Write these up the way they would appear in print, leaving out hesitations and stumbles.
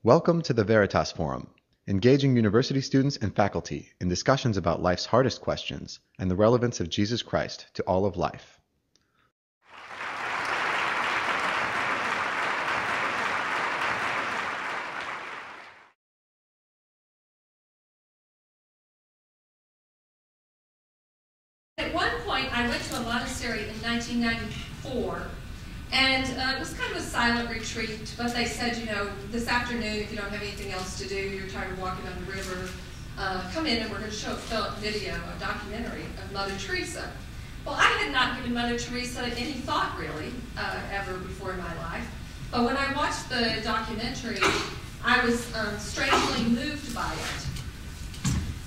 Welcome to the Veritas Forum, engaging university students and faculty in discussions about life's hardest questions and the relevance of Jesus Christ to all of life. At one point, I went to a monastery in 1994, and it was kind of a silent retreat, but they said, you know, this afternoon, if you don't have anything else to do, you're tired of walking on the river, come in and we're going to show a video, a documentary of Mother Teresa. Well, I had not given Mother Teresa any thought, really, ever before in my life. But when I watched the documentary, I was strangely moved by it.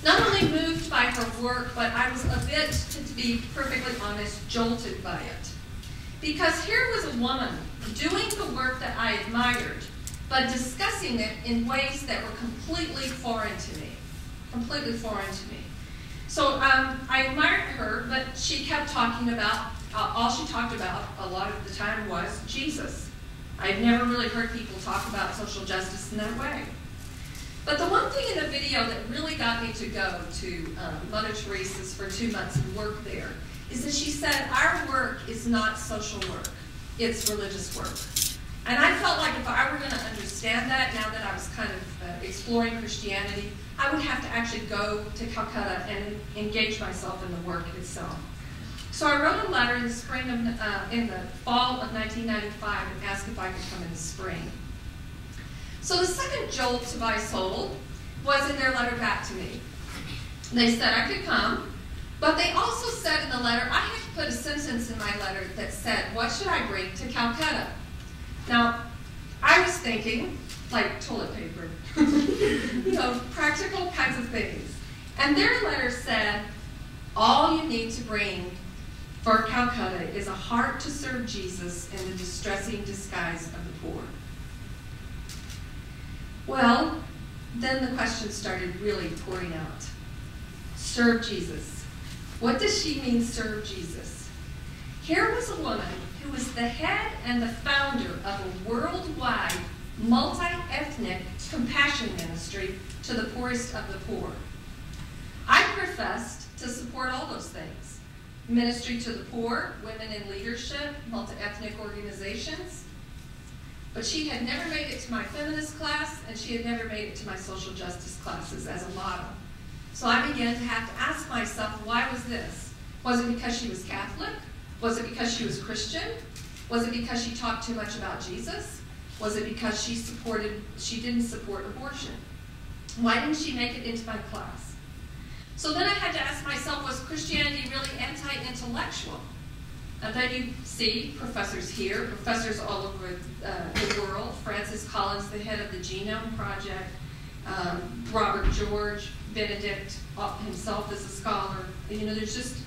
Not only moved by her work, but I was a bit, to be perfectly honest, jolted by it. Because here was a woman doing the work that I admired, but discussing it in ways that were completely foreign to me. Completely foreign to me. So I admired her, but she kept talking about, all she talked about a lot of the time was Jesus. I'd never really heard people talk about social justice in that way. But the one thing in the video that really got me to go to Mother Teresa's for 2 months and work there is that she said, our work is not social work, it's religious work. And I felt like if I were going to understand that, now that I was kind of exploring Christianity, I would have to actually go to Calcutta and engage myself in the work itself. So I wrote a letter in the spring of, in the fall of 1995 and asked if I could come in the spring. So the second jolt to my soul was in their letter back to me. They said I could come, but they also said in the letter, I had to put a sentence in my letter that said, what should I bring to Calcutta? Now, I was thinking, like toilet paper, you know, practical kinds of things. And their letter said, all you need to bring for Calcutta is a heart to serve Jesus in the distressing disguise of the poor. Well, then the questions started really pouring out. Serve Jesus. What does she mean, serve Jesus? Here was a woman who was the head and the founder of a worldwide, multi-ethnic compassion ministry to the poorest of the poor. I professed to support all those things. Ministry to the poor, women in leadership, multi-ethnic organizations. But she had never made it to my feminist class, and she had never made it to my social justice classes as a model. So I began to have to ask myself, why was this? Was it because she was Catholic? Was it because she was Christian? Was it because she talked too much about Jesus? Was it because she didn't support abortion? Why didn't she make it into my class? So then I had to ask myself, was Christianity really anti-intellectual? And then you see professors here, professors all over the world. Francis Collins, the head of the Genome Project, Robert George, Benedict himself is a scholar. You know, there's just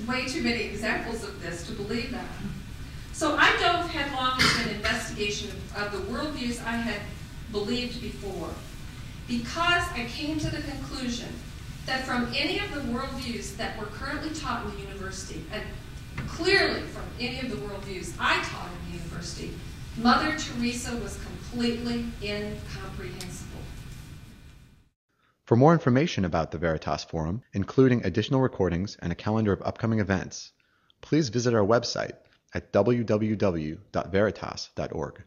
way too many examples of this to believe that. So I dove headlong into an investigation of the worldviews I had believed before, because I came to the conclusion that from any of the worldviews that were currently taught in the university, and clearly from any of the worldviews I taught in the university, Mother Teresa was completely incomprehensible. For more information about the Veritas Forum, including additional recordings and a calendar of upcoming events, please visit our website at www.veritas.org.